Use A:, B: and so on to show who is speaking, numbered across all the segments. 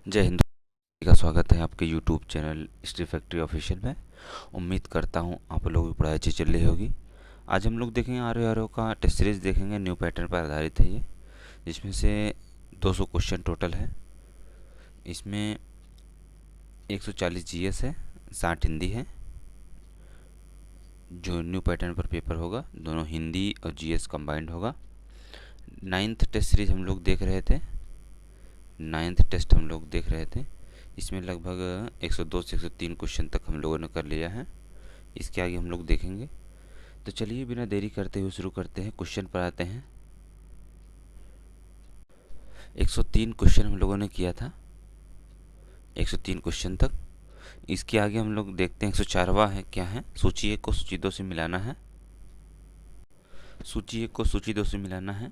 A: जय हिंद का स्वागत है आपके YouTube channel history factory official में। उम्मीद करता हूँ आप लोगों की पढ़ाई अच्छी चल रही होगी। आज हम लोग देखेंगे आर का टेस्ट सीरीज देखेंगे। न्यू पैटर्न पर आधारित है ये, जिसमें से 200 क्वेश्चन टोटल है। इसमें 140 जीएस है, 60 हिंदी है। जो न्यू पैटर्न पर पेपर होगा दोनों हिंदी और जीएस कंबाइंड होगा। 9th टेस्ट सीरीज हम लोग देख रहे थे। 9th टेस्ट हम लोग देख रहे थे। इसमें लगभग 102 से 103 क्वेश्चन तक हम लोगों ने कर लिया है। इसके आगे हम लोग देखेंगे। तो चलिए बिना देरी करते हुए शुरू करते हैं। क्वेश्चन पर आते हैं। 103 क्वेश्चन हम लोगों ने किया था, 103 क्वेश्चन तक। इसके आगे हम लोग देखते हैं 104वां है। क्या है? सूची 1 को सूची 2 से मिलाना है। सूची 1 को सूची 2 से मिलाना है।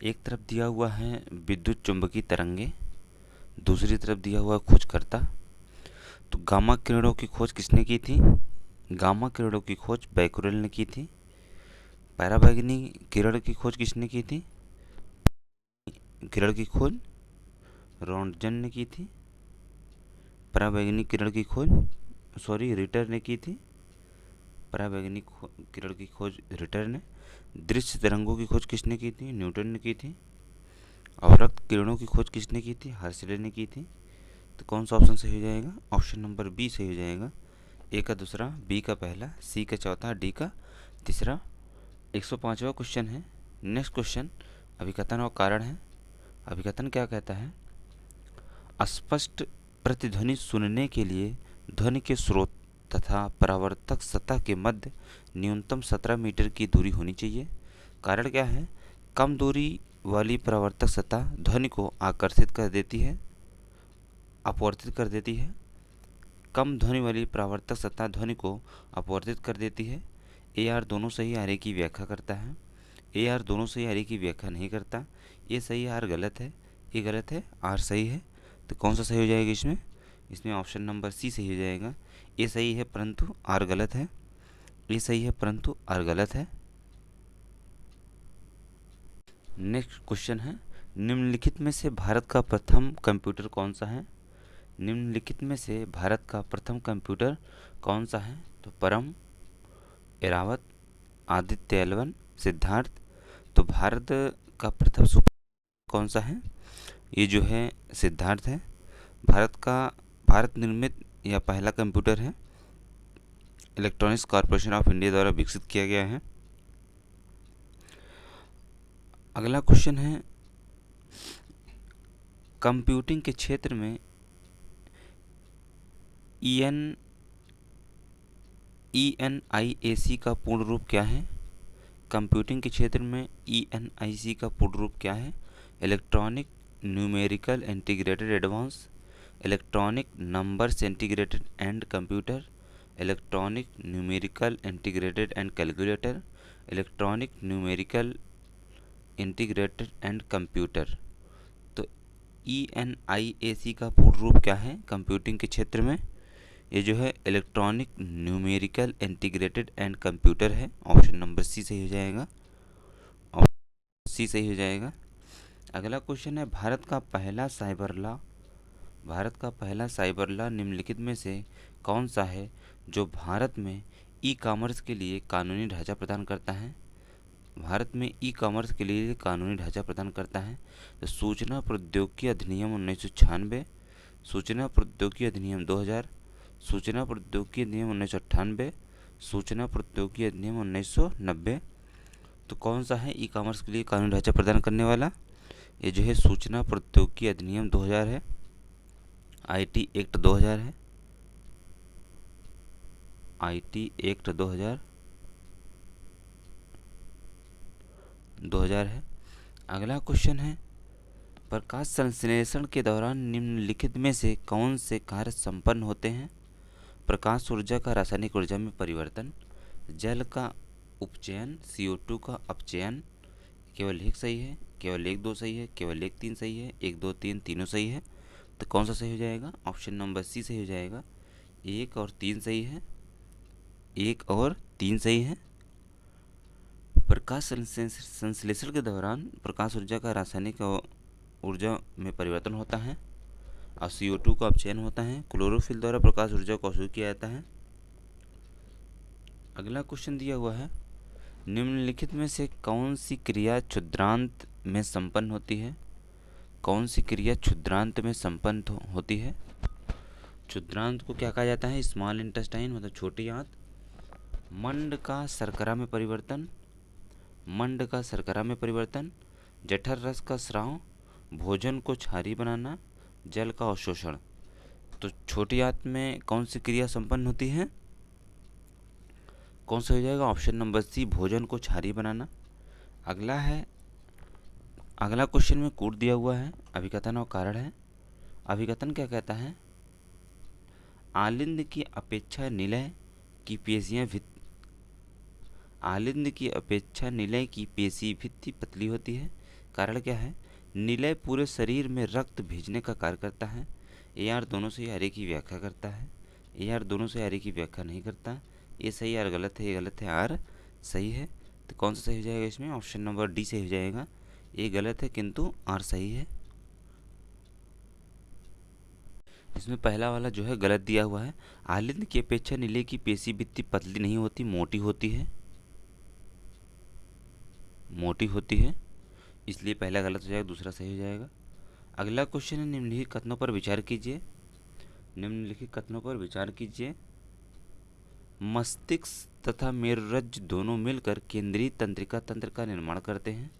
A: एक तरफ दिया हुआ है विद्युत चुंबकीय तरंगे, दूसरी तरफ दिया हुआ है खोजकर्ता। तो गामा किरणों की खोज किसने की थी? गामा किरणों की खोज बैकुरेल ने की थी। पराबैंगनी किरण की खोज किसने की थी? किरण की खोज रोंटगन ने की थी। पराबैंगनी किरण की खोज रिटर ने की थी। पराबैंगनी किरण की खोज रिटर ने। दृश्य तरंगों की खोज किसने की थी? न्यूटन ने की थी। अवरक्त किरणों की खोज किसने की थी? हर्शले ने की थी। तो कौन सा ऑप्शन सही हो जाएगा? ऑप्शन नंबर बी सही हो जाएगा। ए का दूसरा, बी का पहला, सी का चौथा, डी का तीसरा। 105वां क्वेश्चन है। नेक्स्ट क्वेश्चन अभिकथन और कारण है। अभिकथन क्या कहता है? स्पष्ट प्रतिध्वनि सुनने के लिए ध्वनि के स्रोत तथा परावर्तक सतह के मध्य न्यूनतम 17 मीटर की दूरी होनी चाहिए। कारण क्या है? कम दूरी वाली परावर्तक सतह ध्वनि को आकर्षित कर देती है, अपवर्तित कर देती है। कम ध्वनि वाली परावर्तक सतह ध्वनि को अपवर्तित कर देती है। ए आर दोनों सही आरे की व्याख्या करता है। ए आर दोनों सही आरे की व्याख्या नहीं करता। ये सही है, आर गलत है। ये गलत है, आर सही है। तो कौन सा सही हो जाएगा इसमें? इसमें ऑप्शन नंबर सी सही हो जाएगा। ए सही है परंतु आर गलत है। ए सही है परंतु आर गलत है। नेक्स्ट क्वेश्चन है, निम्नलिखित में से भारत का प्रथम कंप्यूटर कौन सा है? निम्नलिखित में से भारत का प्रथम कंप्यूटर कौन सा है? तो परम, एरावत, आदित्य एल1, सिद्धार्थ। तो भारत का प्रथम सुपर कौन सा है? ये जो है सिद्धार्थ है। भारत निर्मित यह पहला कंप्यूटर है। इलेक्ट्रॉनिक्स कॉरपोरेशन ऑफ इंडिया द्वारा विकसित किया गया है। अगला क्वेश्चन है, कंप्यूटिंग के क्षेत्र में ENIAC का पूर्ण रूप क्या है? कंप्यूटिंग के क्षेत्र में ENIC का पूर्ण रूप क्या है? Electronic numerical integrated advance, electronic numbers integrated and computer, electronic numerical integrated and calculator, electronic numerical integrated and computer. तो ENIAC का पूर्ण रूप क्या है कंप्यूटिंग के क्षेत्र में? ये जो है electronic numerical integrated and computer है। ऑप्शन नंबर सी सही हो जाएगा। ऑप्शन सी सही हो जाएगा। अगला क्वेश्चन है, भारत का पहला साइबर लॉ निम्नलिखित में से कौन सा है जो भारत में ई कॉमर्स के लिए कानूनी ढांचा प्रदान करता है? भारत में ई कॉमर्स के लिए कानूनी ढांचा प्रदान करता है। तो सूचना प्रौद्योगिकी अधिनियम 1996, सूचना प्रौद्योगिकी अधिनियम 2000, सूचना प्रौद्योगिकी अधिनियम 1998, सूचना प्रौद्योगिकी अधिनियम 1990। तो कौन सा है ई कॉमर्स के लिए कानूनी ढांचा प्रदान करने वाला? ये जो है सूचना प्रौद्योगिकी अधिनियम 2000 है। आईटी एक्ट 2000 है। आईटी एक्ट 2000 है। अगला क्वेश्चन है, प्रकाश संश्लेषण के दौरान निम्नलिखित में से कौन से कार्य संपन्न होते हैं? प्रकाश ऊर्जा का रासायनिक ऊर्जा में परिवर्तन, जल का उपचयन, CO2 का अपचयन। केवल एक सही है, केवल एक दो सही है, केवल एक तीन सही है, एक दो तीन तीनों सही है। तो कौन सा सही हो जाएगा? ऑप्शन नंबर सी सही हो जाएगा। एक और तीन सही है, एक और तीन सही है। प्रकाश संश्लेषण के दौरान प्रकाश ऊर्जा का रासायनिक ऊर्जा में परिवर्तन होता है। और CO2 का अपचयन होता है। क्लोरोफिल द्वारा प्रकाश ऊर्जा को अवशोषित किया जाता है। अगला क्वेश्चन दिया हुआ है, निम्नलिखित में से कौन सी क्रिया क्षुद्रांत में संपन्न होती है? कौन सी क्रिया क्षुद्रांत में संपन्न होती है? क्षुद्रांत को क्या कहा जाता है? स्मॉल इंटेस्टाइन मतलब छोटी आंत। मंड का शर्करा में परिवर्तन, मंड का शर्करा में परिवर्तन, जठर रस का स्राव, भोजन को क्षारीय बनाना, जल का अवशोषण। तो छोटी आंत में कौन सी क्रिया संपन्न होती है? कौन सा हो जाएगा? ऑप्शन नंबर सी, भोजन को क्षारीय बनाना। अगला है, अगला क्वेश्चन में कूट दिया हुआ है, अभिकथन और कारण है। अभिकथन क्या कहता है? आलिंद की अपेक्षा निलय की पेशियां आलिंद की अपेक्षा निलय की पेशी भित्ति पतली होती है। कारण क्या है? निलय पूरे शरीर में रक्त भेजने का कार्य करता है। ए आर दोनों से आर्य की व्याख्या करता है। ए आर दोनों से आर्य की व्याख्या नहीं करता। ये सही, आर गलत है, ये गलत है, आर सही है। तो कौन सा सही हो जाएगा इसमें? ऑप्शन नंबर डी सही हो जाएगा। ये गलत है किंतु आर सही है। इसमें पहला वाला जो है गलत दिया हुआ है। आलिंद की अपेक्षा नीले की पेशी भित्ति पतली नहीं होती, मोटी होती है, मोटी होती है, इसलिए पहला गलत हो जाएगा, दूसरा सही हो जाएगा। अगला क्वेश्चन है, निम्नलिखित कथनों पर विचार कीजिए। निम्नलिखित कथनों पर विचार कीजिए। मस्तिष्क तथा मेरुरज्ज दोनों मिलकर केंद्रीय तंत्रिका तंत्र का निर्माण करते हैं।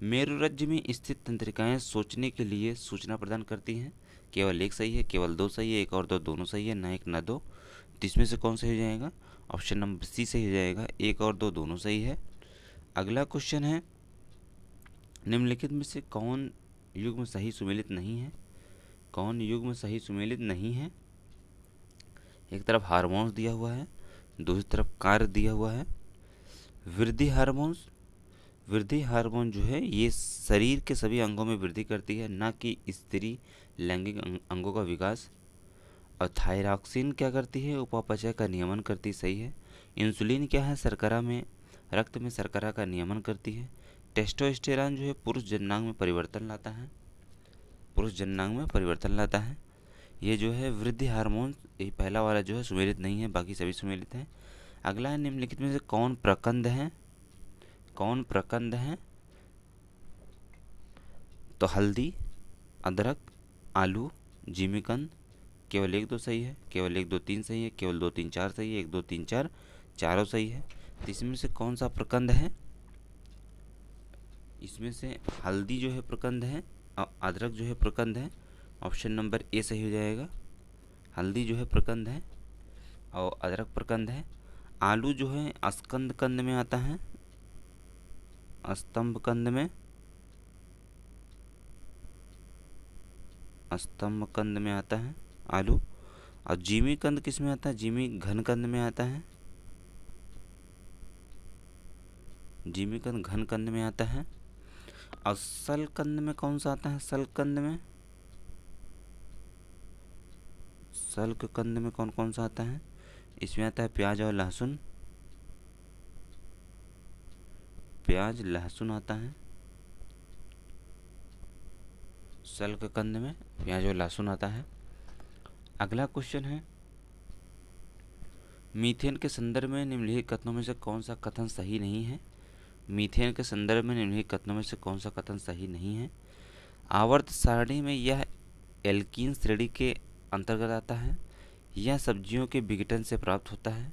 A: मेरुरज्ज में स्थित तंत्रिकाएं सोचने के लिए सूचना प्रदान करती हैं। केवल एक सही है, केवल दो सही है, एक और दो, दोनों सही है, ना एक ना दो। तो इसमें से कौन सही हो जाएगा? ऑप्शन नंबर सी सही हो जाएगा, एक और दो दोनों सही है। अगला क्वेश्चन है, निम्नलिखित में से कौन युग्म सही सुमेलित नहीं है? कौन युग्म सही सुमेलित नहीं है? एक तरफ हार्मोन्स दिया हुआ है, दूसरी तरफ कार्य दिया हुआ है। वृद्धि हार्मोन्स, वृद्धि हार्मोन जो है ये शरीर के सभी अंगों में वृद्धि करती है, ना कि स्त्री लैंगिक अंगों का विकास। और थायरॉक्सिन क्या करती है? उपापचय का नियमन करती, सही है। इंसुलिन क्या है? शर्करा में, रक्त में शर्करा का नियमन करती है। टेस्टोस्टेरॉन जो है पुरुष जननांग में परिवर्तन लाता है, पुरुष जननांग में परिवर्तन लाता है। ये जो है वृद्धि हार्मोन, ये पहला वाला जो है सुमेलित नहीं है, बाकी सभी सुमेलित हैं। अगला है, निम्नलिखित में से कौन प्रकंद है? कौन प्रकंद है? तो हल्दी, अदरक, आलू, जिमीकंद। केवल एक दो सही है, केवल एक दो तीन सही है, केवल दो तीन चार सही है, एक दो तीन चार चारों सही है। तो इसमें से कौन सा प्रकंद है? इसमें से हल्दी जो है प्रकंद है और अदरक जो है प्रकंद है। ऑप्शन नंबर ए सही हो जाएगा। हल्दी जो है प्रकंद है और अदरक प्रकंद है। आलू जो है स्कंद कंद में आता है, स्तंभ कंद में, स्तंभ कंद में आता है आलू। और जिमी कंद किस में आता है? जिमी घन कंद में आता है, जिमी कंद घन कंद में आता है। और सल कंद में कौन सा आता है? सल कंद में, सल के कंद में कौन कौन सा आता है? इसमें आता है प्याज और लहसुन, प्याज लहसुन आता है सल के कंद में, प्याज और लहसुन आता है। अगला क्वेश्चन है, मीथेन के संदर्भ में निम्नलिखित कथनों में से कौन सा कथन सही नहीं है? मीथेन के संदर्भ में निम्नलिखित कथनों में से कौन सा कथन सही नहीं है? आवर्त सारणी में यह एल्कीन श्रेणी के अंतर्गत आता है, यह सब्जियों के विघटन से प्राप्त होता है,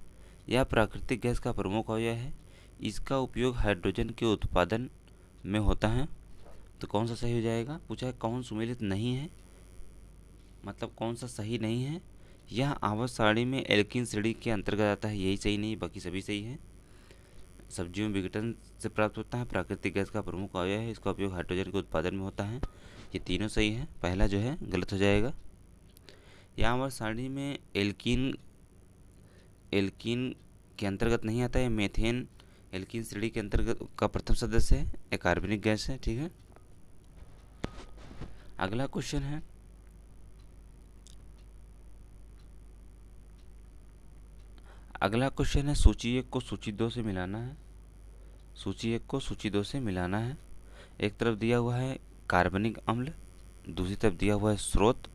A: यह प्राकृतिक गैस का प्रमुख अवयव है, इसका उपयोग हाइड्रोजन के उत्पादन में होता है। तो कौन सा सही हो जाएगा? पूछा है कौन सुमेलित नहीं है, मतलब कौन सा सही नहीं है? यह आवर्त सारणी में एल्कीन श्रेणी के अंतर्गत आता है, यही सही नहीं, बाकी सभी सही है। सब्जियों में विघटन से प्राप्त होता है, प्राकृतिक गैस का प्रमुख अवयव है, इसका उपयोग हाइड्रोजन के उत्पादन में होता है, ये तीनों सही है। पहला जो है गलत हो जाएगा। यहाँ आवर्त सारणी में एल्कीन, एल्कीन के अंतर्गत नहीं आता है, मेथेन एल्कीन श्रेणी के अंतर्गत का प्रथम सदस्य है, एक कार्बनिक गैस है, ठीक है। अगला क्वेश्चन है, अगला क्वेश्चन है, सूची 1 को सूची 2 से मिलाना है। सूची 1 को सूची 2 से मिलाना है। एक तरफ दिया हुआ है कार्बनिक अम्ल, दूसरी तरफ दिया हुआ है स्रोत,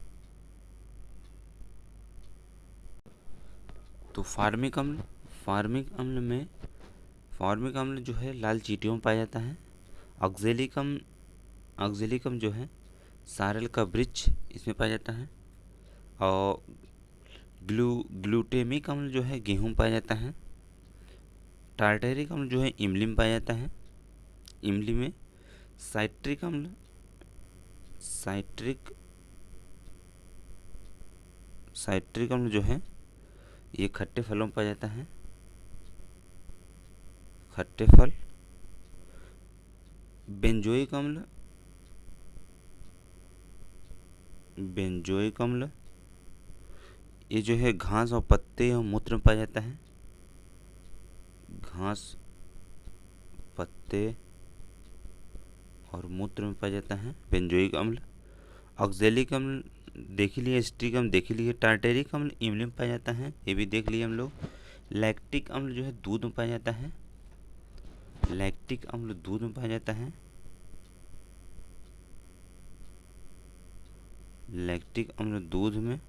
A: तो फार्मिक अम्ल जो है लाल चींटियों में पाया जाता है। ऑक्जेलिकम जो है सारल का वृक्ष, इसमें पाया जाता है। और ग्लूटेमिक अम्ल जो है गेहूं में पाया जाता है। टार्टेरिक अम्ल जो है इमली में पाया जाता है, इमली में। साइट्रिक अम्ल जो है ये खट्टे फलों में पाया जाता है, खट्टे फल। बेंजोइक अम्ल ये जो है घास और पत्ते और मूत्र में पाया जाता है, घास, पत्ते और मूत्र में पाया जाता है बेंजोइक अम्ल। ऑक्जेलिक अम्ल देख लिए, स्टिक अम्ल देख लिए। टार्टेरिक अम्ल इमली में पाया जाता है, ये भी देख लिए हम लोग। लैक्टिक अम्ल जो है दूध में पाया जाता है, लैक्टिक अम्ल दूध में पाया जाता है, लैक्टिक अम्ल दूध में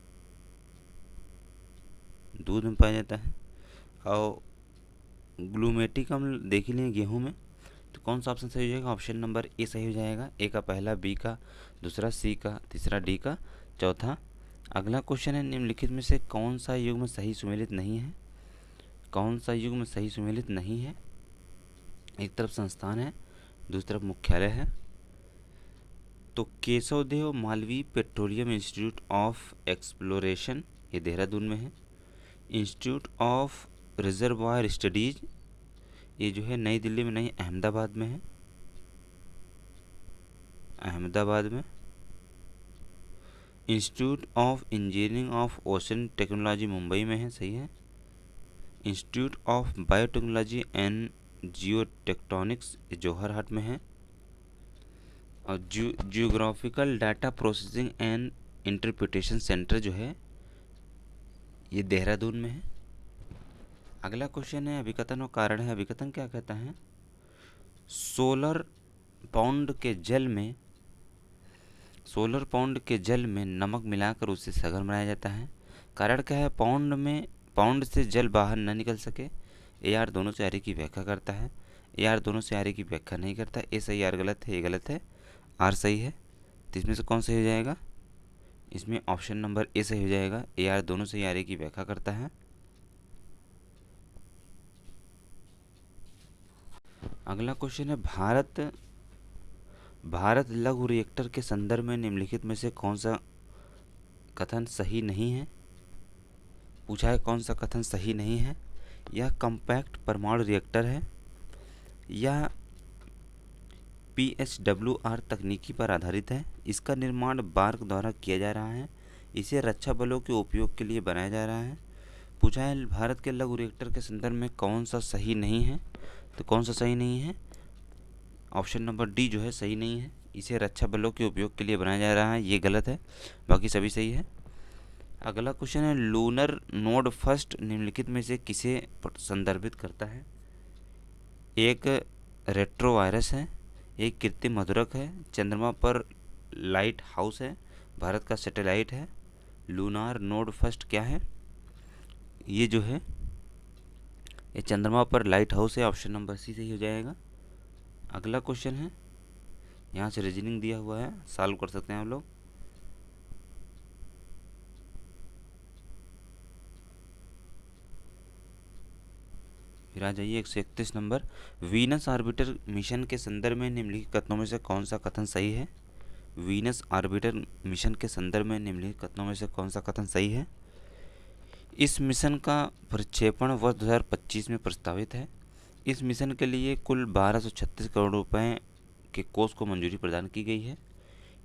A: पाया जाता है। और ग्लूमेटिक अम्ल देख लिए गेहूं में। तो कौन सा ऑप्शन सही हो जाएगा? ऑप्शन नंबर ए सही हो जाएगा। ए का पहला, बी का दूसरा, सी का तीसरा, डी का चौथा। अगला क्वेश्चन है, निम्नलिखित में से कौन सा युग्म सही सुमेलित नहीं है? कौन सा युग्म सही सुमेलित नहीं है? एक तरफ संस्थान है, दूसरी तरफ मुख्यालय है। तो Kesavadev Malviya petroleum institute of exploration, ये देहरादून में है। इंस्टीट्यूट ऑफ रिजर्वायर स्टडीज, ये जो है नई दिल्ली में नहीं, अहमदाबाद में है, अहमदाबाद में। Institute of engineering of ocean technology Mumbai में है, सही है। इंस्टीट्यूट ऑफ बायोटेक्नोलॉजी एंड जियोटेक्टोनिक्स जोहरहाट में है। और geographical data processing and interpretation centre जो है ये देहरादून में है। अगला क्वेश्चन है, अभिकथन और कारण है। अभिकथन क्या कहता है? सोलर पौंड के जल में नमक मिलाकर उसे सघन बनाया जाता है। कारण क्या है? पौंड से जल बाहर न निकल सके। ए आर दोनों से आरे की व्याख्या करता है, ए आर दोनों से आरे की व्याख्या नहीं करता। ए सही, आर गलत है, ये गलत है, आर सही है। तो इसमें से कौन सही हो जाएगा? इसमें ऑप्शन नंबर ए सही हो जाएगा। ए आर दोनों से आरे की व्याख्या करता है। अगला क्वेश्चन है, भारत लघु रिएक्टर के संदर्भ में निम्नलिखित में से कौन सा कथन सही नहीं है? पूछा है कौन सा कथन सही नहीं है। यह कॉम्पैक्ट परमाणु रिएक्टर है, यह PHWR तकनीकी पर आधारित है, इसका निर्माण बार्क द्वारा किया जा रहा है, इसे रक्षा बलों के उपयोग के लिए बनाया जा रहा है। पूछा है भारत के लघु रिएक्टर के संदर्भ में कौन सा सही नहीं है। तो कौन सा सही नहीं है? ऑप्शन नंबर डी जो है सही नहीं है, इसे रक्षा बलों के उपयोग के लिए बनाया जा रहा है, ये गलत है, बाकी सभी सही है। अगला क्वेश्चन है, लूनर नोड फर्स्ट निम्नलिखित में से किसे संदर्भित करता है? एक रेट्रोवायरस है, एक कृत्रिम मधुरक है, चंद्रमा पर लाइट हाउस है, भारत का सैटेलाइट है। लूनार नोड फर्स्ट क्या है? ये जो है ये चंद्रमा पर लाइट हाउस है, ऑप्शन नंबर सी सही हो जाएगा। अगला क्वेश्चन है, यहाँ से रीजनिंग दिया हुआ है, सॉल्व कर सकते हैं आप लोग। फिर आ जाइए 131 नंबर। वीनस ऑर्बिटर मिशन के संदर्भ में निम्नलिखित कथनों में से कौन सा कथन सही है? वीनस ऑर्बिटर मिशन के संदर्भ में निम्नलिखित कथनों में से कौन सा कथन सही है? इस मिशन का प्रक्षेपण वर्ष 2025 में प्रस्तावित है। इस मिशन के लिए कुल 1236 करोड़ रुपए के कोष को मंजूरी प्रदान की गई है।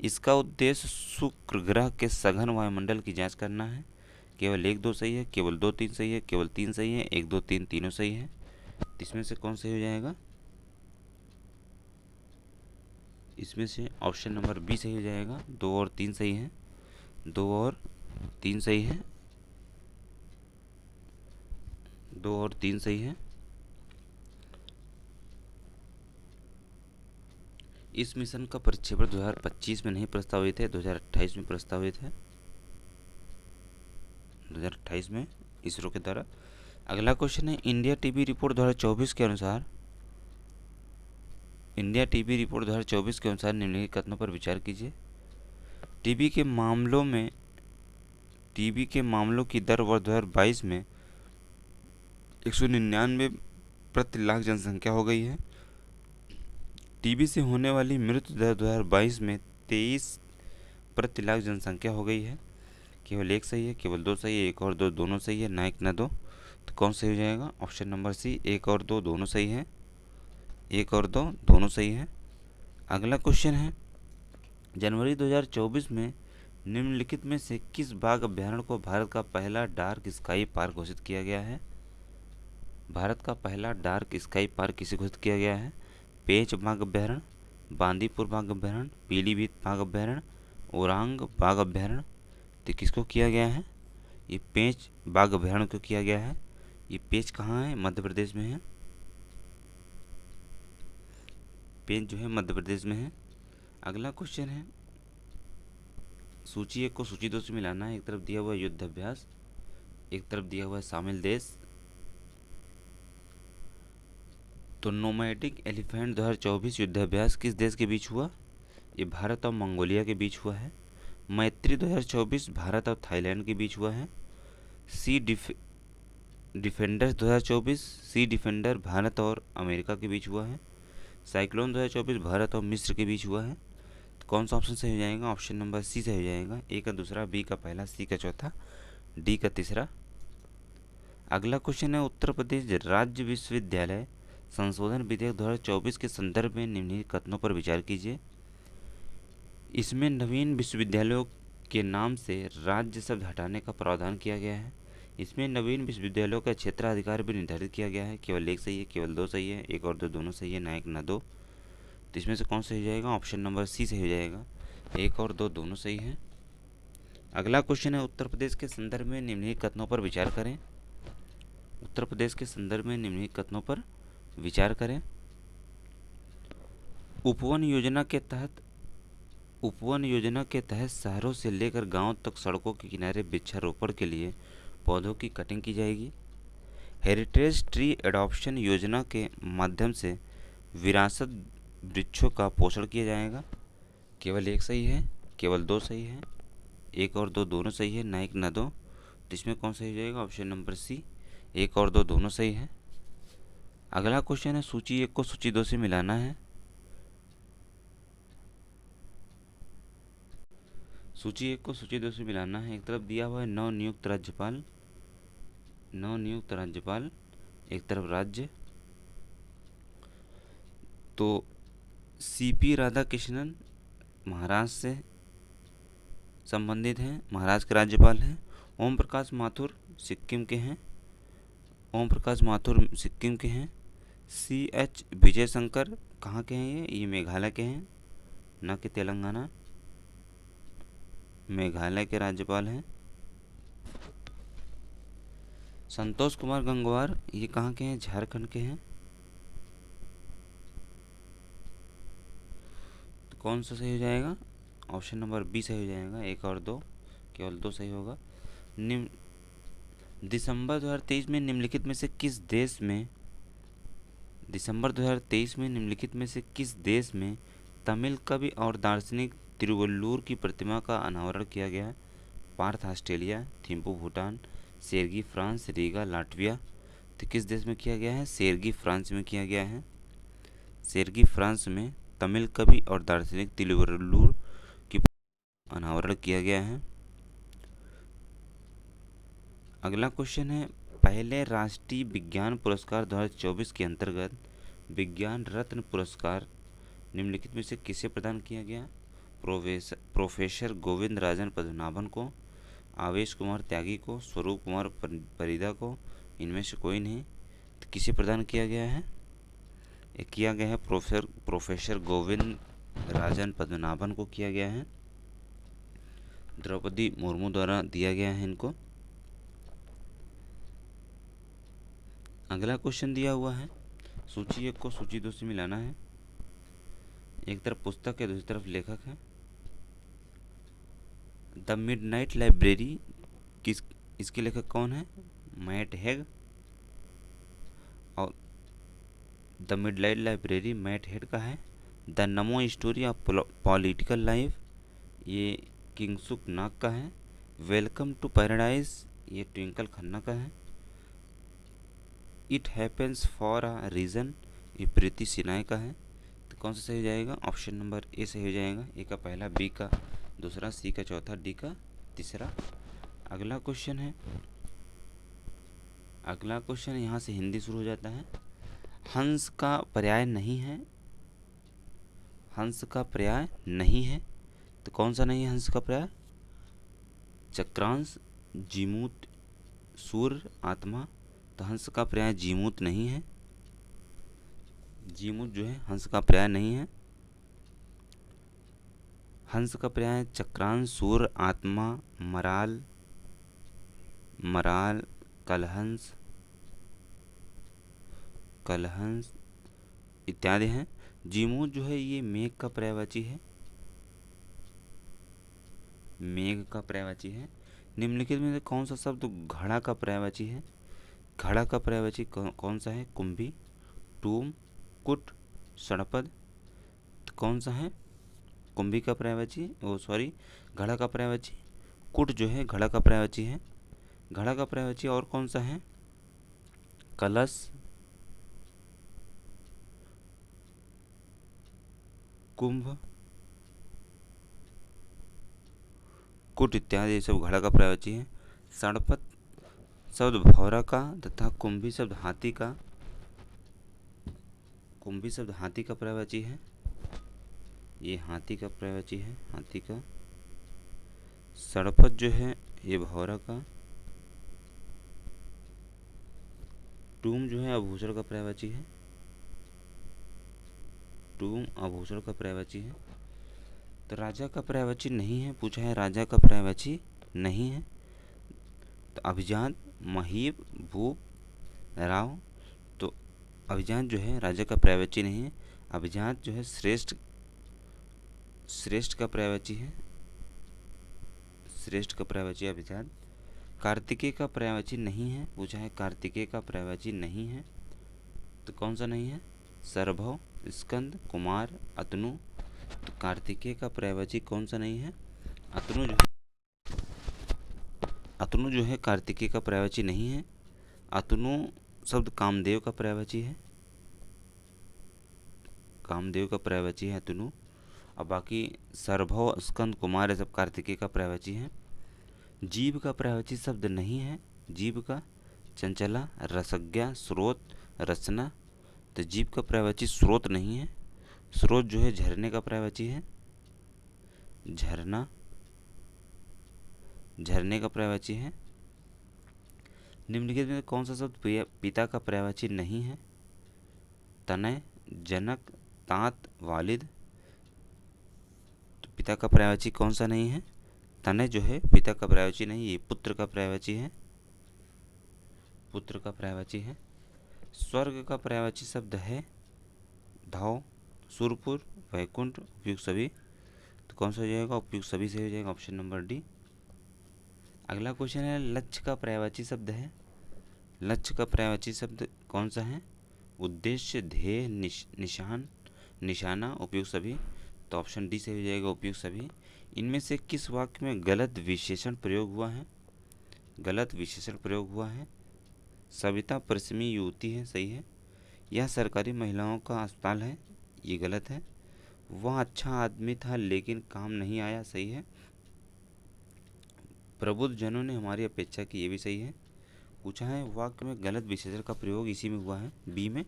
A: इसका उद्देश्य शुक्र ग्रह के सघन वायुमंडल की जांच करना है। केवल 1 2 सही है, केवल 2 3 सही है, केवल 3 सही है, 1 2 3 तीनों सही है। इसमें से कौन सही हो जाएगा? इसमें से ऑप्शन नंबर बी सही हो जाएगा। 2 और 3 सही है, 2 और 3 सही है, 2 और 3 सही है। इस मिशन का प्रक्षेपण 2025 में नहीं प्रस्तावित है, 2028 में प्रस्तावित है, 2028 में इसरो के द्वारा। अगला क्वेश्चन है, इंडिया टीबी रिपोर्ट 2024 के अनुसार निम्नलिखित कथनों पर विचार कीजिए। टीबी के मामलों की दर वर्ष 2022 में 199 प्रति लाख जनसंख्या हो गई है। टीबी से होने वाली मृत्यु दर 2022 में 23 प्रति लाख जनसंख्या हो गई है। केवल एक सही है, केवल दो सही है, एक और दो दोनों सही है, ना एक ना दो। तो कौन सही हो जाएगा? ऑप्शन नंबर सी, एक और दो दोनों सही है। एक और दो दोनों सही है। अगला क्वेश्चन है, जनवरी 2024 में निम्नलिखित में से किस बाघ अभ्यारण्य को भारत का पहला डार्क स्काई पार्क घोषित किया गया है? भारत का पहला डार्क स्काई पार्क किसे घोषित किया गया है? पेंच बाघ अभ्यारण्य, बांदीपुर बाघ अभ्यारण्य, पीलीभीत बाघ अभ्यारण्य, ओरांग बाघ अभ्यारण्य। तो किसको किया गया है? ये पेंच बाघ अभ्यारण्य को किया गया है। ये पेंच कहाँ है? मध्य प्रदेश में है। पेंच जो है मध्य प्रदेश में है। अगला क्वेश्चन है, सूची 1 को सूची 2 से मिलाना है। एक तरफ दिया हुआ है युद्ध अभ्यास, एक तरफ दिया हुआ है शामिल देश। तो नोमैडिक एलिफेंट 2024 युद्ध अभ्यास किस देश के बीच हुआ? ये भारत और मंगोलिया के बीच हुआ है। मैत्री 2024 भारत और थाईलैंड के बीच हुआ है। सी डिफेंडर 2024 सी डिफेंडर भारत और अमेरिका के बीच हुआ है। साइक्लोन 2024 भारत और मिस्र के बीच हुआ है। तो कौन सा ऑप्शन सही हो जाएगा? ऑप्शन नंबर सी सही हो जाएगा। ए का दूसरा, बी का पहला, सी का चौथा, डी का तीसरा। अगला क्वेश्चन है, उत्तर प्रदेश राज्य विश्वविद्यालय संशोधन विधेयक 2024 के संदर्भ में निम्नलिखित कथनों पर विचार कीजिए। इसमें नवीन विश्वविद्यालयों के नाम से राज्य शब्द हटाने का प्रावधान किया गया है। इसमें नवीन विश्वविद्यालयों का क्षेत्राधिकार भी निर्धारित किया गया है। केवल एक सही है, केवल दो सही है, एक और दो दोनों सही है, ना एक ना दो। तो इसमें से कौन सही हो जाएगा? ऑप्शन नंबर सी सही हो जाएगा। एक और दो दोनों सही है। अगला क्वेश्चन है, उत्तर प्रदेश के संदर्भ में निम्नलिखित कथनों पर विचार करें। उत्तर प्रदेश के संदर्भ में निम्नलिखित कथनों पर विचार करें। उपवन योजना के तहत शहरों से लेकर गांवों तक सड़कों के किनारे वृक्षारोपण के लिए पौधों की कटिंग की जाएगी। हेरिटेज ट्री एडॉप्शन योजना के माध्यम से विरासत वृक्षों का पोषण किया जाएगा। केवल एक सही है, केवल दो सही है, एक और दो दोनों सही है, ना एक ना दो। तो इसमें कौन सही हो जाएगा? ऑप्शन नंबर सी, एक और दो दोनों सही है। अगला क्वेश्चन है, सूची 1 को सूची 2 से मिलाना है। सूची 1 को सूची 2 से मिलाना है। एक तरफ दिया हुआ है नवनियुक्त राज्यपाल, एक तरफ राज्य। तो सीपी राधाकृष्णन महाराष्ट्र से संबंधित हैं, महाराष्ट्र के राज्यपाल हैं। ओम प्रकाश माथुर सिक्किम के हैं। सी एच विजय शंकर कहाँ के हैं? ये मेघालय के हैं, न कि तेलंगाना। मेघालय के राज्यपाल हैं। संतोष कुमार गंगवार ये कहाँ के हैं? झारखंड के हैं। तो कौन सा सही हो जाएगा? ऑप्शन नंबर बी सही हो जाएगा। एक और दो, केवल दो सही होगा। दिसंबर 2023 में निम्नलिखित में से किस देश में तमिल कवि और दार्शनिक तिरुवल्लुवर की प्रतिमा का अनावरण किया गया है? Perth Australia, Thimphu Bhutan, Cergy France, Riga Latvia. तो किस देश में किया गया है? सेर्गी फ्रांस में किया गया है। सेर्गी फ्रांस में तमिल कवि और दार्शनिक तिरुवल्लुवर की अनावरण किया गया है। अगला क्वेश्चन है, पहले राष्ट्रीय विज्ञान पुरस्कार 2024 के अंतर्गत विज्ञान रत्न पुरस्कार निम्नलिखित में से किसे प्रदान किया गया? प्रोफेसर गोविंद राजन पद्मनाभन को, आवेश कुमार त्यागी को, स्वरूप कुमार परिदा को, इनमें से कोई नहीं। तो किसे प्रदान किया गया है? ये किया गया है प्रोफेसर गोविंद राजन पद्मनाभन को किया गया है। द्रौपदी मुर्मू द्वारा दिया गया है इनको। अगला क्वेश्चन दिया हुआ है, सूची 1 को सूची 2 से मिलाना है। एक तरफ पुस्तक है, दूसरी तरफ लेखक है। द मिडनाइट लाइब्रेरी इसके लेखक कौन है? मैट हेग, और the midnight library Matt Haig का है। The NaMo story of political life, ये किंगसुक नाग का है। वेलकम टू पैराडाइज, ये ट्विंकल खन्ना का है। It happens for a reason, ये प्रीति सिन्हा का है। तो कौन सा सही हो जाएगा? ऑप्शन नंबर ए सही हो जाएगा। ए का पहला, बी का दूसरा, सी का चौथा, डी का तीसरा। अगला क्वेश्चन है, अगला क्वेश्चन यहाँ से हिंदी शुरू हो जाता है। हंस का पर्याय नहीं है, हंस का पर्याय नहीं है, तो कौन सा नहीं है हंस का पर्याय? चक्रांश, जीमूत, सूर्य, आत्मा। तो हंस का पर्याय जीमूत नहीं है, जीमूत जो है हंस का पर्याय नहीं है। हंस का पर्याय चक्रांश, सूर्य, आत्मा, मराल, मराल, कलहंस, कलहंस इत्यादि हैं। जीमूत जो है ये मेघ का पर्यायवाची है, मेघ का पर्यायवाची है। निम्नलिखित में से कौन सा शब्द घड़ा का पर्यायवाची है? घड़ा का पर्यायवाची कौन सा है? कुंभी, टूम, कुट, षड़पद। तो कौन सा है कुंभी का पर्यायवाची? ओ सॉरी, घड़ा का पर्यायवाची कुट जो है घड़ा का पर्यायवाची है। घड़ा का पर्यायवाची और कौन सा है? कलश, कुंभ, कुट इत्यादि ये सब घड़ा का पर्यायवाची है। षड़पद शब्द भौरा का तथा कुंभी शब्द हाथी का, कुंभी शब्द हाथी का पर्यायवाची है। ये हाथी का पर्यायवाची है, हाथी का। षड़पद जो है ये भौरा का। टूम जो है आभूषण का पर्यायवाची है, टूम आभूषण का पर्यायवाची है। तो राजा का पर्यायवाची नहीं है, पूछा है राजा का पर्यायवाची नहीं है। तो अभिजात, महीब, भूप, राव। तो अभिजात जो है राजा का पर्यायवाची नहीं है। अभिजात जो है श्रेष्ठ, श्रेष्ठ का पर्यायवाची है, श्रेष्ठ का पर्यायवाची अभिजात। कार्तिकेय का पर्यायवाची नहीं है, पूछा है कार्तिकेय का पर्यायवाची नहीं है। तो कौन सा नहीं है? सरभव, स्कंद, कुमार, अतनु। तो कार्तिकेय का पर्यायवाची कौन सा नहीं है? अतनु जो, अतनु जो है कार्तिकेय का पर्यायवाची नहीं है। अतनु शब्द कामदेव का पर्यायवाची है, कामदेव का पर्यायवाची है अतनु। और बाकी सरभव, स्कंद, कुमार ये सब कार्तिकेय का पर्यायवाची है। जीव का पर्यायवाची शब्द नहीं है, जीव का चंचला, रसज्ञा, स्रोत, रचना। तो जीव का पर्यायवाची स्रोत नहीं है। स्रोत जो है झरने का पर्यायवाची है, झरना, झरने का पर्यायवाची है। निम्नलिखित में कौन सा शब्द पिता का पर्यायवाची नहीं है? तनय, जनक, तात, वालिद। तो पिता का पर्यायवाची कौन सा नहीं है? तनय जो है पिता का पर्यायवाची नहीं, ये पुत्र का पर्यायवाची है, पुत्र का पर्यायवाची है। स्वर्ग का पर्यायवाची शब्द है धाव, सुरपुर, वैकुंठ, उपयुक्त सभी। तो कौन सा हो जाएगा? उपयुक्त सभी से हो जाएगा, ऑप्शन नंबर डी। अगला क्वेश्चन है, लक्ष्य का पर्यायवाची शब्द है। लक्ष्य का पर्यायवाची शब्द कौन सा है? उद्देश्य, ध्येय, निशान, निशाना, उपयुक्त सभी। तो ऑप्शन डी से हो जाएगा, उपयुक्त सभी। इनमें से किस वाक्य में गलत विशेषण प्रयोग हुआ है? गलत विशेषण प्रयोग हुआ है। सविता परिश्रमी युवती है, सही है। यह सरकारी महिलाओं का अस्पताल है, ये गलत है। वह अच्छा आदमी था लेकिन काम नहीं आया, सही है। प्रबुद्ध जनों ने हमारी अपेक्षा की, ये भी सही है। पूछा है वाक्य में गलत विशेषण का प्रयोग इसी में हुआ है, बी में।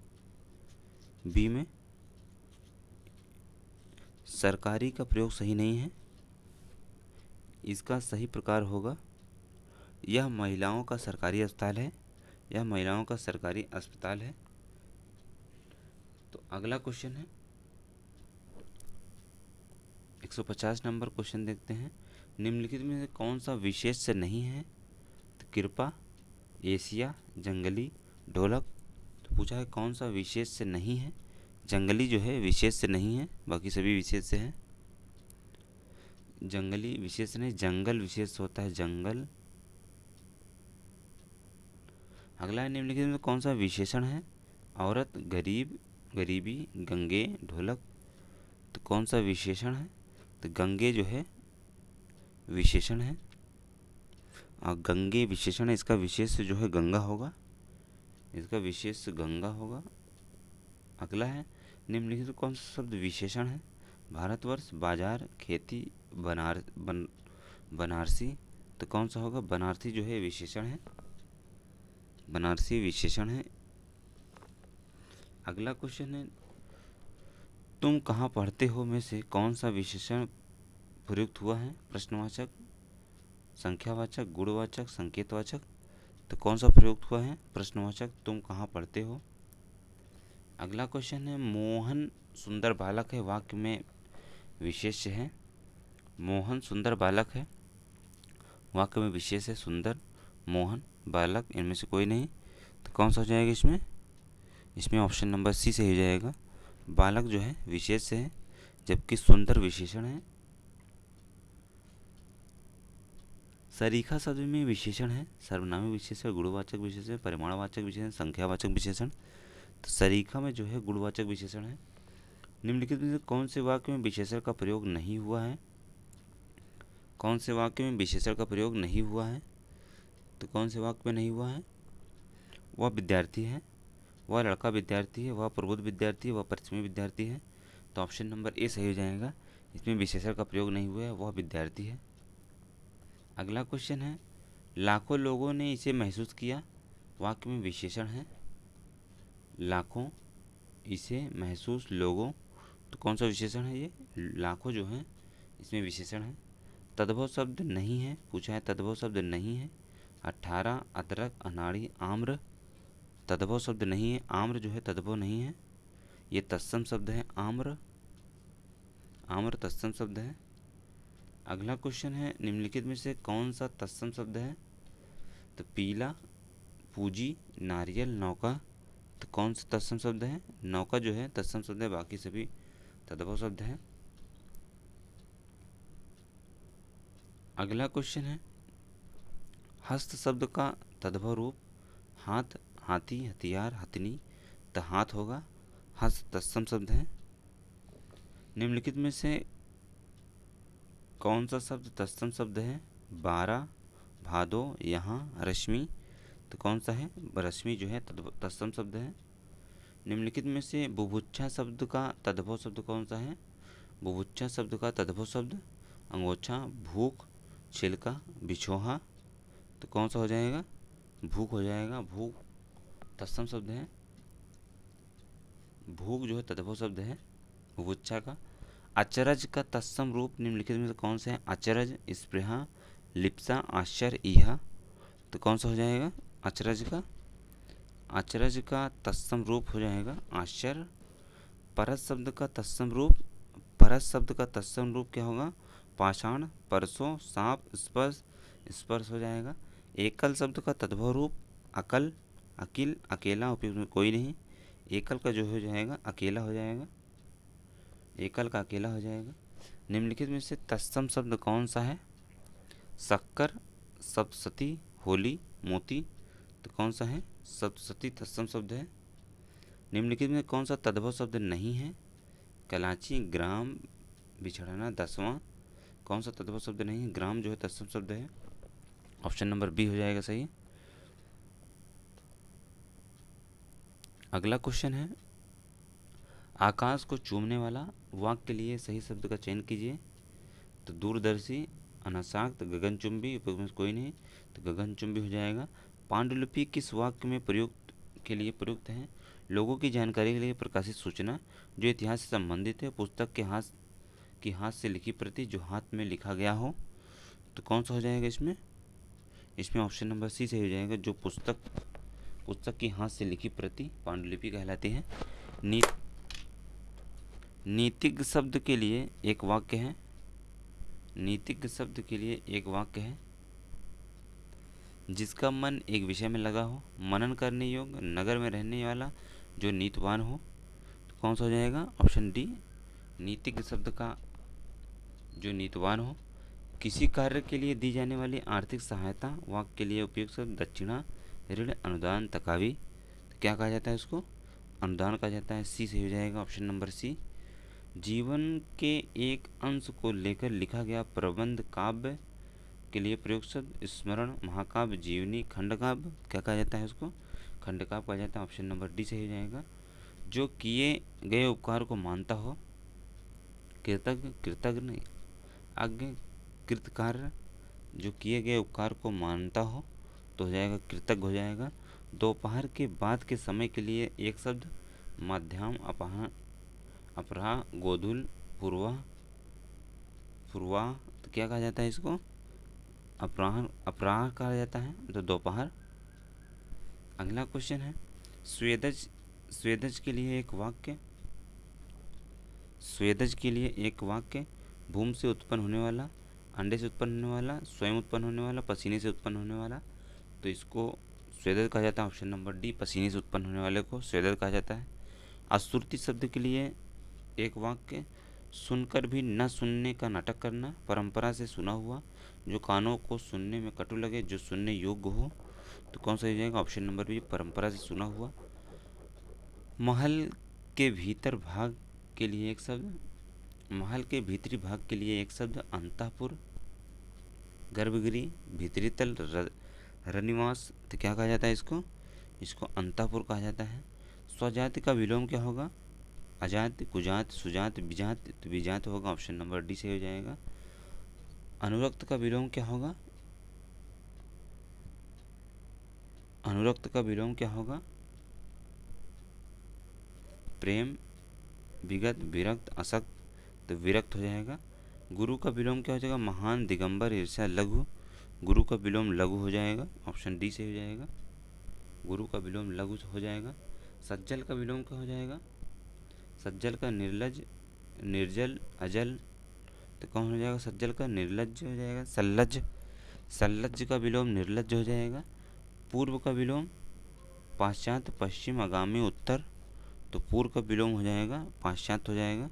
A: बी में सरकारी का प्रयोग सही नहीं है, इसका सही प्रकार होगा यह महिलाओं का सरकारी अस्पताल है, यह महिलाओं का सरकारी अस्पताल है। तो अगला क्वेश्चन है 150 नंबर क्वेश्चन देखते हैं। निम्नलिखित में से कौन सा विशेष से नहीं है? तो कृपा, एशिया, जंगली, ढोलक। तो पूछा है कौन सा विशेष से नहीं है? जंगली जो है विशेष से नहीं है, बाकी सभी विशेष से है। जंगली विशेष नहीं, जंगल विशेष होता है, जंगल। अगला है निम्नलिखित में कौन सा विशेषण है? औरत, गरीब, गरीबी, गंगे, ढोलक। तो कौन सा विशेषण है? तो गंगे जो है विशेषण है, और गंगे विशेषण है, इसका विशेष जो है गंगा होगा, इसका विशेष गंगा होगा। अगला है निम्नलिखित में कौन सा शब्द विशेषण है? भारतवर्ष, बाजार, खेती, बनारसी। तो कौन सा होगा? बनारसी जो है विशेषण है, बनारसी विशेषण है। अगला क्वेश्चन है तुम कहाँ पढ़ते हो में से कौन सा विशेषण प्रयुक्त हुआ है? प्रश्नवाचक, संख्यावाचक, गुणवाचक, संकेतवाचक। तो कौन सा प्रयुक्त हुआ है? प्रश्नवाचक। तुम कहाँ पढ़ते हो। अगला क्वेश्चन है मोहन सुंदर बालक है, वाक्य में विशेष्य है। मोहन सुंदर बालक है, वाक्य में विशेष है सुंदर, मोहन, बालक, इनमें से कोई नहीं। तो कौन सा हो जाएगा इसमें? इसमें ऑप्शन नंबर सी सही हो जाएगा। बालक जो है विशेष है, जबकि सुंदर विशेषण है। सरीखा शब्द में विशेषण है, सर्वनामी विशेषण, गुणवाचक विशेषण, परिमाणवाचक विशेषण, संख्यावाचक विशेषण। तो सरीखा में जो है गुणवाचक विशेषण है। निम्नलिखित में से कौन से वाक्य में विशेषण का प्रयोग नहीं हुआ है? कौन से वाक्य में विशेषण का प्रयोग नहीं हुआ है? तो कौन से वाक्य में नहीं हुआ है? वह विद्यार्थी है, वह लड़का विद्यार्थी है, वह प्रबुद्ध विद्यार्थी है, वह परिश्रमी विद्यार्थी है। तो ऑप्शन नंबर ए सही हो जाएगा, इसमें विशेषण का प्रयोग नहीं हुआ है, वह विद्यार्थी है। अगला क्वेश्चन है लाखों लोगों ने इसे महसूस किया, वाक्य में विशेषण है, लाखों, इसे, महसूस, लोगों। तो कौन सा विशेषण है ये? लाखों जो है इसमें विशेषण है। तद्भव शब्द नहीं है, पूछा है तद्भव शब्द नहीं है। 18, अदरक, अनाड़ी, आम्र। तद्भव शब्द नहीं है, आम्र जो है तद्भव नहीं है, ये तत्सम शब्द है, आम्र, आम्र तत्सम शब्द है। अगला क्वेश्चन है निम्नलिखित में से कौन सा तत्सम शब्द है? तो पीला, पूजी, नारियल, नौका। तो कौन सा तत्सम शब्द है? नौका जो है तत्सम शब्द है, बाकी सभी तद्भव शब्द है। अगला क्वेश्चन है हस्त शब्द का तद्भव रूप हाथ, हाथी, हथियार, हथनी। तो हाथ होगा, हस्त तत्सम शब्द है। निम्नलिखित में से कौन सा शब्द तत्सम शब्द है? 12, भादो, यहाँ, रश्मि। तो कौन सा है? रश्मि जो है तत्सम शब्द है। निम्नलिखित में से बुभुक्षा शब्द का तद्भव शब्द कौन सा है? बुभुक्षा शब्द का तद्भव शब्द अंगोछा, भूख, छिलका, बिछोहा। तो कौन सा हो जाएगा? भूख हो जाएगा, भूख तत्सम शब्द है, भूख जो है तद्भव शब्द है बुभुक्षा का। अचरज का तत्सम रूप निम्नलिखित में से कौन सा है? अचरज, स्पृहा, लिप्सा, आश्चर्य, इहा। तो कौन सा हो जाएगा? अचरज का, अचरज का तत्सम रूप हो जाएगा आश्चर्य। परस शब्द का तत्सम रूप, परस शब्द का तत्सम रूप क्या होगा? पाषाण, परसों, सांप, स्पर्श, स्पर्श हो जाएगा। एकल शब्द का तद्भव रूप अकल, अकिल, अकेला, उपयुक्त में कोई नहीं। एकल का जो हो जाएगा अकेला हो जाएगा, एकल का अकेला हो जाएगा। निम्नलिखित में से तत्सम शब्द कौन सा है? शक्कर, सप्तशती, होली, मोती। तो कौन सा है? सप्तशती तत्सम शब्द है। निम्नलिखित में कौन सा तद्भव शब्द नहीं है? कलाची, ग्राम, बिछड़ना, 10वां। कौन सा तद्भव शब्द नहीं है? ग्राम जो है तत्सम शब्द है, ऑप्शन नंबर बी हो जाएगा सही। अगला क्वेश्चन है आकाश को चूमने वाला वाक्य के लिए सही शब्द का चयन कीजिए। तो दूरदर्शी, अनासक्त, गगनचुंबी, उपयोग में कोई नहीं। तो गगनचुंबी हो जाएगा। पांडुलिपि किस वाक्य में प्रयुक्त के लिए प्रयुक्त है? लोगों की जानकारी के लिए प्रकाशित सूचना जो इतिहास से संबंधित है, पुस्तक के हाथ से लिखी प्रति जो हाथ में लिखा गया हो। तो कौन सा हो जाएगा इसमें? इसमें ऑप्शन नंबर सी सही हो जाएगा, जो पुस्तक की हाथ से लिखी प्रति पांडुलिपि कहलाती है। नीतिज्ञ शब्द के लिए एक वाक्य है, नीतिज्ञ शब्द के लिए एक वाक्य है जिसका मन एक विषय में लगा हो, मनन करने योग्य, नगर में रहने वाला, जो नीतवान हो। तो कौन सा हो जाएगा? ऑप्शन डी, नीतिज्ञ शब्द का जो नीतवान हो। किसी कार्य के लिए दी जाने वाली आर्थिक सहायता वाक्य के लिए उपयुक्त शब्द दक्षिणा, ऋण अनुदान तकावी, तो क्या कहा जाता है उसको? अनुदान कहा जाता है। सी सही हो जाएगा, ऑप्शन नंबर सी। जीवन के एक अंश को लेकर लिखा गया प्रबंध काव्य के लिए प्रयुक्त शब्द स्मरण, महाकाव्य, जीवनी, खंडकाव्य, क्या कहा जाता है उसको? खंडकाव्य कहा जाता है। ऑप्शन नंबर डी सही हो जाएगा। जो किए गए उपकार को मानता हो, कृतज्ञ, कृतज्ञ, अज्ञ, कृतकार्य, जो किए गए उपकार को मानता हो तो हो जाएगा कृतज्ञ हो जाएगा। दोपहर के बाद के समय के लिए एक शब्द मध्याह्न, अपराह्न, अपराह, गोधूल, पूर्वा, पूर्वा, तो क्या कहा जाता है इसको? अपराह, अपराह कहा जाता है, तो दोपहर। अगला क्वेश्चन है स्वेदज, स्वेदज के लिए एक वाक्य, स्वेदज के लिए एक वाक्य, भूमि से उत्पन्न होने वाला, अंडे से उत्पन्न होने वाला, स्वयं उत्पन्न होने वाला, पसीने से उत्पन्न होने वाला, तो इसको स्वेदज कहा जाता है। ऑप्शन नंबर डी, पसीने से उत्पन्न होने वाले को स्वेदज कहा जाता है। अश्रुति शब्द के लिए एक वाक्य, सुनकर भी न सुनने का नाटक करना, परंपरा से सुना हुआ, जो कानों को सुनने में कटु लगे, जो सुनने योग्य हो, तो कौन सा हो जाएगा? ऑप्शन नंबर बी, परंपरा से सुना हुआ। महल के भीतर भाग के लिए एक शब्द, महल के भीतरी भाग के लिए एक शब्द अंतःपुर, गर्भगृह, भीतरी तल, रनिवास, तो क्या कहा जाता है इसको? इसको अंतःपुर कहा जाता है। स्वजाति का विलोम क्या होगा? अजात, कुजात, सुजात, विजात, तो विजात होगा। ऑप्शन नंबर डी से हो जाएगा। अनुरक्त का विलोम क्या होगा? अनुरक्त का विलोम क्या होगा? प्रेम, विगत, विरक्त, असक्त, तो विरक्त हो जाएगा। गुरु का विलोम क्या हो जाएगा? महान, दिगंबर, ईर्ष्या, लघु, गुरु का विलोम लघु हो जाएगा। ऑप्शन डी से हो जाएगा, गुरु का विलोम लघु हो जाएगा। सज्जल का विलोम क्या हो जाएगा? सज्जल का निर्लज, निर्जल, अजल, तो कौन हो जाएगा? सज्जल का निर्लज हो जाएगा, सल्लज, सल्लज का विलोम निर्लज हो जाएगा। पूर्व का विलोम पाश्चात्य, पश्चिम, आगामी, उत्तर, तो पूर्व का विलोम हो जाएगा पाश्चात्य हो जाएगा।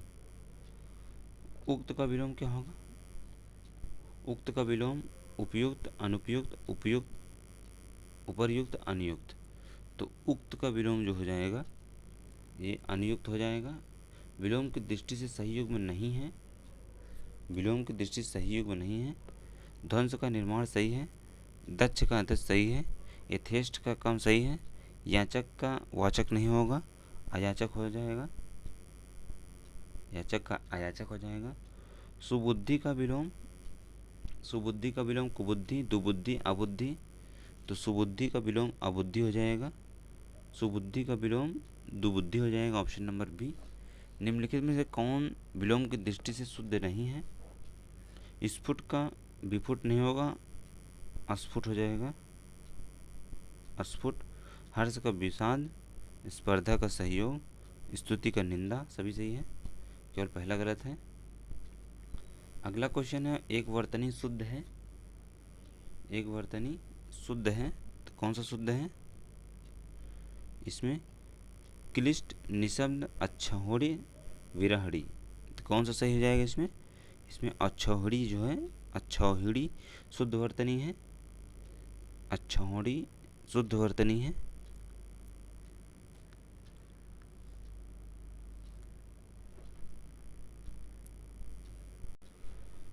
A: उक्त का विलोम क्या होगा? उक्त का विलोम उपयुक्त, अनुपयुक्त, उपयुक्त, उपर्युक्त, अनियुक्त, तो उक्त का विलोम जो हो जाएगा ये अनियुक्त हो जाएगा। विलोम की दृष्टि से सही युग में नहीं है, विलोम की दृष्टि से सही युग में नहीं है। ध्वंस का निर्माण सही है, दक्ष का अध्यक्ष सही है, यथेष्ट का कम सही है, याचक का वाचक नहीं होगा, अयाचक हो जाएगा, याचक का अयाचक हो जाएगा। सुबुद्धि का विलोम, सुबुद्धि का विलोम कुबुद्धि, दुबुद्धि, अबुद्धि, तो सुबुद्धि का विलोम अबुद्धि हो जाएगा, सुबुद्धि का विलोम दुबुद्धि हो जाएगा। Option number B. निम्नलिखित में से कौन विलोम की दृष्टि से शुद्ध नहीं है? स्फुट का विफुट नहीं होगा, अस्फुट हो जाएगा, अस्फुट। हर्ष का विषाद, स्पर्धा का सहयोग, स्तुति का निंदा, सभी सही है, केवल पहला गलत है। अगला क्वेश्चन है एक वर्तनी शुद्ध है, एक वर्तनी शुद्ध है, तो कौन सा शुद्ध है? इसमें क्लिष्ट, निशब्द, अच्छाहोड़ी, विरहड़ी, तो कौन सा सही हो जाएगा इसमें? इसमें अच्छाहोड़ी जो है, अच्छाहोड़ी शुद्ध वर्तनी है, अच्छाहोड़ी शुद्ध वर्तनी है।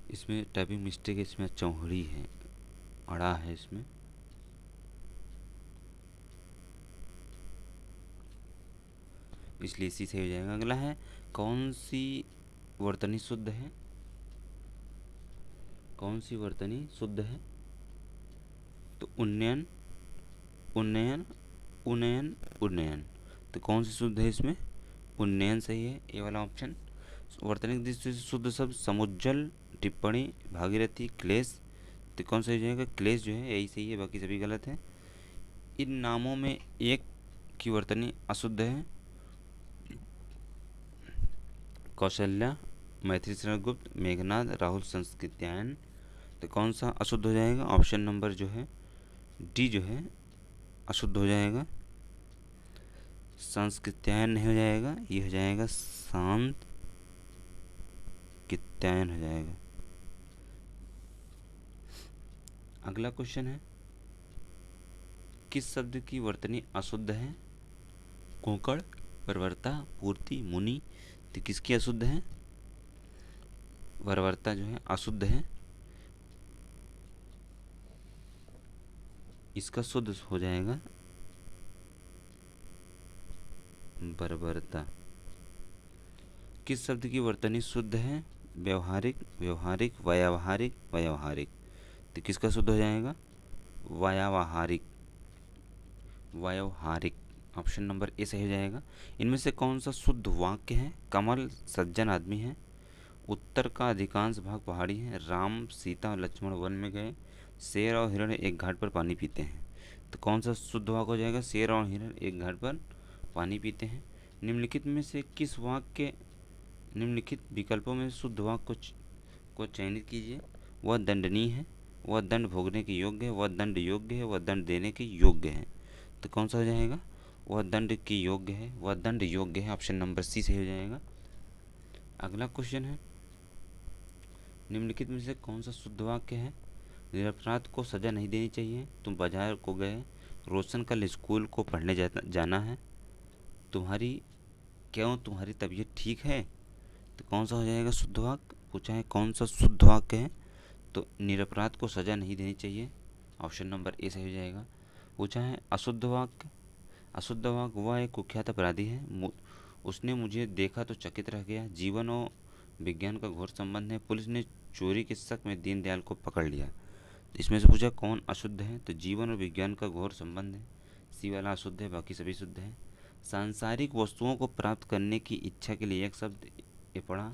A: इसमें टाइपिंग मिस्टेक है, इसमें चौहड़ी है, अड़ा है इसमें। इसलिए इसी से हो जाएगा। अगला है कौन सी वर्तनी शुद्ध है? कौन सी वर्तनी शुद्ध है? तो उन्नयन, उन्नयन, उन्नयन, उन्नयन, तो कौन सी शुद्ध है इसमें? उन्नयन सही है, ये वाला ऑप्शन। वर्तनी की दृष्टि से शुद्ध शब्द समुज्जल, टिप्पणी, भागीरथी, क्लेश, तो कौन सा हो जाएगा? क्लेश जो है यही सही है, बाकी सभी गलत है। इन नामों में एक की वर्तनी अशुद्ध है, कौशल्या, मैथिली शरण गुप्त, मेघनाद, राहुल संस्कृत्यायन, तो कौन सा अशुद्ध हो जाएगा? ऑप्शन नंबर जो है डी जो है अशुद्ध हो जाएगा, संस्कृत्यायन नहीं हो जाएगा, ये हो जाएगा शांत कित्यायन हो जाएगा। अगला क्वेश्चन है किस शब्द की वर्तनी अशुद्ध है? कोंकण, बर्बरता, पूर्ति, मुनि। तो किसकी अशुद्ध है? बर्बरता जो है अशुद्ध है। इसका शुद्ध हो जाएगा बर्बरता। किस शब्द की वर्तनी शुद्ध है? व्यवहारिक, व्यवहारिक, व्यावहारिक, व्यावहारिक। तो किसका शुद्ध हो जाएगा? व्यावहारिक, व्यावहारिक। ऑप्शन नंबर ए सही हो जाएगा। इनमें से कौन सा शुद्ध वाक्य है? कमल सज्जन आदमी है, उत्तर का अधिकांश भाग पहाड़ी है, राम सीता और लक्ष्मण वन में गए, शेर और हिरण एक घाट पर पानी पीते हैं। तो कौन सा शुद्ध वाक्य हो जाएगा? शेर और हिरण एक घाट पर पानी पीते हैं। निम्नलिखित में से किस वाक्य, निम्नलिखित विकल्पों में शुद्ध वाक्य को चयनित कीजिए। वह दंडनीय है, वह दंड भोगने के योग्य है, वह दंड योग्य है, वह दंड देने के योग्य है। तो कौन सा हो जाएगा? वह दंड के योग्य है, वह दंड योग्य है। ऑप्शन नंबर सी सही हो जाएगा। अगला क्वेश्चन है, निम्नलिखित में से कौन सा शुद्ध वाक्य है? निरपराध को सजा नहीं देनी चाहिए, तुम बाजार को गए, रोशन कल स्कूल को पढ़ने जाना है, तुम्हारी तबीयत ठीक है। तो कौन सा हो जाएगा शुद्ध वाक्य? पूछा है कौन सा शुद्ध वाक्य है, तो निरपराध को सजा नहीं देनी चाहिए। ऑप्शन नंबर ए सही हो जाएगा। पूछा है अशुद्ध वाक्य, अशुद्ध वाक्य वह एक कुख्यात अपराधी है, उसने मुझे देखा तो चकित रह गया, जीवन और विज्ञान का घोर संबंध है, पुलिस ने चोरी के शक में दीनदयाल को पकड़ लिया। इसमें से पूछा कौन अशुद्ध है, तो जीवन और विज्ञान का घोर संबंध है, सी वाला अशुद्ध है, बाकी सभी शुद्ध है। सांसारिक वस्तुओं को प्राप्त करने की इच्छा के लिए एक शब्द इपड़ा,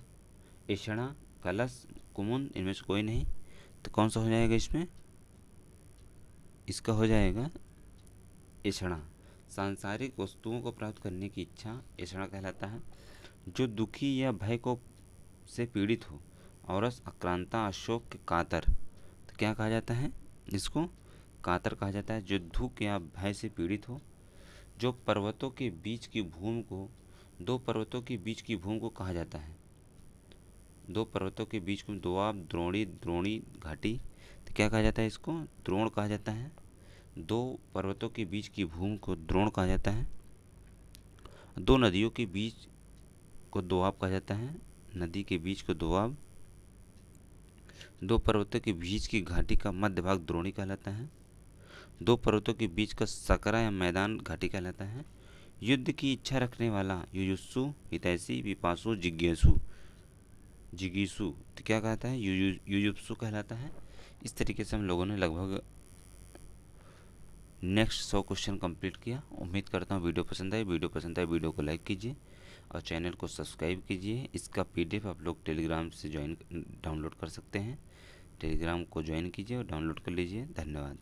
A: इषणा, कलश, कुमुन, इनमें से कोई नहीं। तो कौन सा हो जाएगा इसमें? इसका हो जाएगा इषणा। सांसारिक वस्तुओं को प्राप्त करने की इच्छा इषणा कहलाता है। जो दुखी या भय को से पीड़ित हो, औरस, आक्रांता, अशोक के कातर। तो क्या कहा जाता है इसको? कातर कहा जाता है। जो दुख या भय से पीड़ित हो, जो पर्वतों के बीच की भूमि को, दो पर्वतों के बीच की भूमि को कहा जाता है, दो पर्वतों के बीच में दोआब, द्रोणी, द्रोणी घाटी। तो क्या कहा जाता है इसको? द्रोण कहा जाता है। दो पर्वतों के बीच की भूमि को द्रोण कहा जाता है। दो नदियों के बीच को दोआब कहा जाता है, नदी के बीच को दोआब। दो पर्वतों के बीच की घाटी का मध्य भाग द्रोणी कहलाता है। दो पर्वतों के बीच का सकरा या मैदान घाटी कहलाता है। युद्ध की इच्छा रखने वाला युयुत्सु, हितैषी, पिपासु, जिज्ञासु, जिगीसु। तो क्या कहता है? युयुत्सु कहलाता है। इस तरीके से हम लोगों ने लगभग नेक्स्ट 100 क्वेश्चन कंप्लीट किया। उम्मीद करता हूँ वीडियो पसंद आए। वीडियो पसंद आए वीडियो को लाइक कीजिए और चैनल को सब्सक्राइब कीजिए। इसका PDF आप लोग टेलीग्राम से डाउनलोड कर सकते हैं। टेलीग्राम को ज्वाइन कीजिए और डाउनलोड कर लीजिए। धन्यवाद।